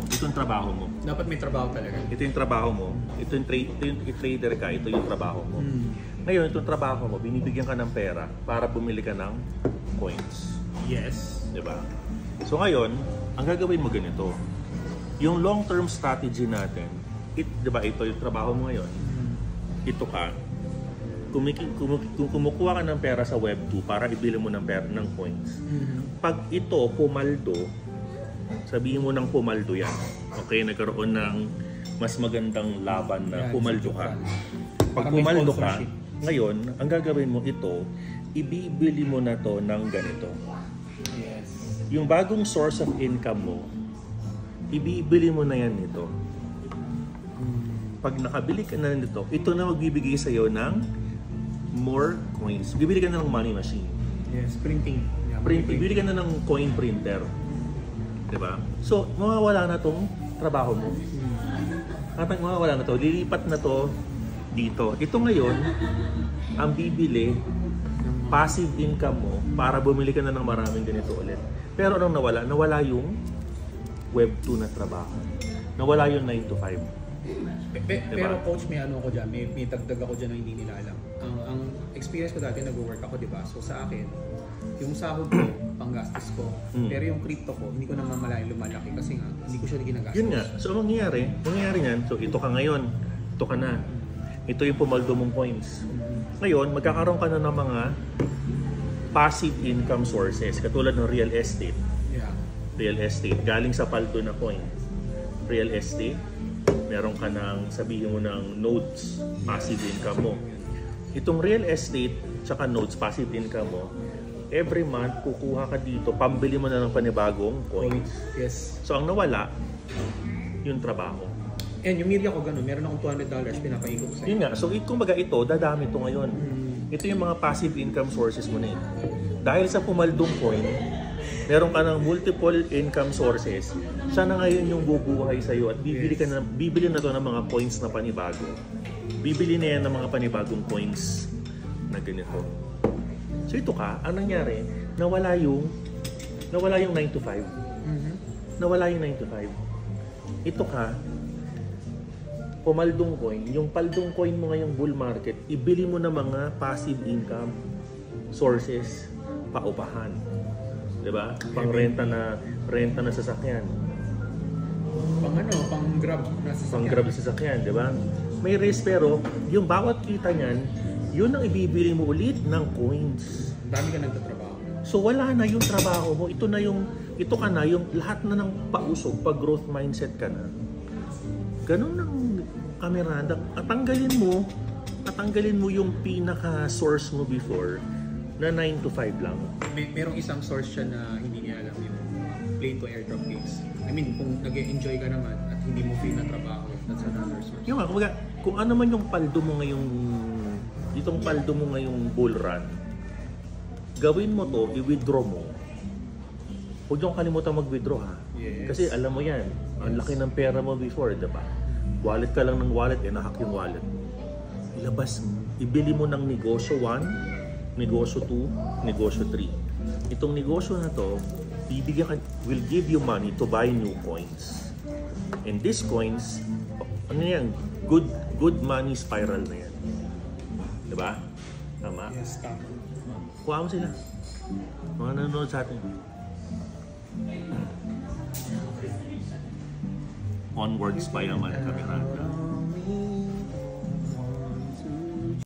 ito yung trabaho mo. Dapat may trabaho talaga. Ito yung trabaho mo. Ito yung trader ka, ito yung trabaho mo. Ngayon, itong trabaho mo, binibigyan ka ng pera para bumili ka ng coins. Yes. Diba? So ngayon, ang gagawin mo ganito. Yung long-term strategy natin, diba, ito yung trabaho mo ngayon. Ito ka. Kung kumukuha ka ng pera sa Web2 para ibili mo ng pera ng coins. Pag ito pumaldo, sabihin mo ng pumaldo yan. Okay, nagkaroon ng mas magandang laban na pumaldo ka. Pag pumaldo ka, ngayon, ang gagawin mo ito, ibibili mo na to ng ganito. Yes. Yung bagong source of income mo, ibibili mo na yan nito. Pag nakabili ka na nito, ito na magbibigay sa'yo ng more coins. Bibili ka na ng money machine. Yes, printing. Yeah, Bibili ka na ng coin printer. Diba? So, mawawala na tong trabaho mo. Mawawala na to. Lilipat na to dito. Ito ngayon, ang bibili, passive income mo para bumili ka na ng maraming ganito ulit. Pero anong nawala? Nawala yung Web2 na trabaho. Nawala yung 9 to 5. Pero coach, may ano ko dyan, may dagdag ako dyan na hindi nila alam. Ang experience ko dati, nag-work ako, diba? So sa akin, yung sahod ko, panggastos ko. Pero yung crypto ko, hindi ko naman malaking lumalaki kasi nga, hindi ko siya ginagastos. Yun nga. So ang mangyayari niyan, so ito ka ngayon, ito ka na. Ito yung pumaldo mong coins. Ngayon, magkakaroon ka na ng mga passive income sources, katulad ng real estate. Yeah. Real estate, galing sa paldo na coin. Real estate, meron ka ng, sabihin mo ng nodes, passive income mo. Itong real estate, tsaka nodes, passive income mo, every month, kukuha ka dito, pambili mo na ng panibagong coins. Yes. So, ang nawala, yung trabaho. And yung media ko ganun, meron akong $200 pinapaikot sa'yo. Yun nga, so kumbaga ito, dadami ito ngayon. Ito yung mga passive income sources mo na yun. Dahil sa pumaldong coin, meron ka ng multiple income sources, siya na ngayon yung bubuhay sa'yo at bibili na to ng mga coins na panibago. Bibili na yan ng mga panibagong coins na ganito. So ito ka, ang nangyari, nawala yung 9 to 5. Nawala yung 9 to 5. Ito ka, pumaldong coin, yung paldong coin mo ngayong bull market, ibili mo na mga passive income sources, paupahan. Diba? Pang renta na sasakyan. Pang grab na sasakyan. Pang grab na sasakyan, diba? May risk pero yung bawat kita niyan, yun ang ibibili mo ulit ng coins. Dami ka nagtatrabaho. So wala na yung trabaho mo, ito ka na yung lahat na ng pausog, pag growth mindset ka na. Ganun ang kamerada. Tatanggalin mo yung pinaka source mo before na 9 to 5 lang. Merong isang source siya na hindi niya alam yung plane to airdrop games. I mean, kung nag-enjoy ka naman at hindi mo feel na trabaho, that's another source. Yung nga, kung ano man yung paldo mo ngayong bull run, gawin mo to, i-withdraw mo. Huwag yung kalimutan mag-withdraw ha. Yes. Kasi alam mo yan, ang laki ng pera mo before, diba? Wallet ka lang ng wallet, nahack yung wallet. Ilabas mo. Ibili mo ng negosyo 1, negosyo 2, negosyo 3. Itong negosyo na to, will give you money to buy new coins. And these coins, ano yan? Good money spiral na yan. Diba? Tama? Yes, tama. Kuha mo sila. Mga nanonood sa atin. Onwards pa yaman kami na.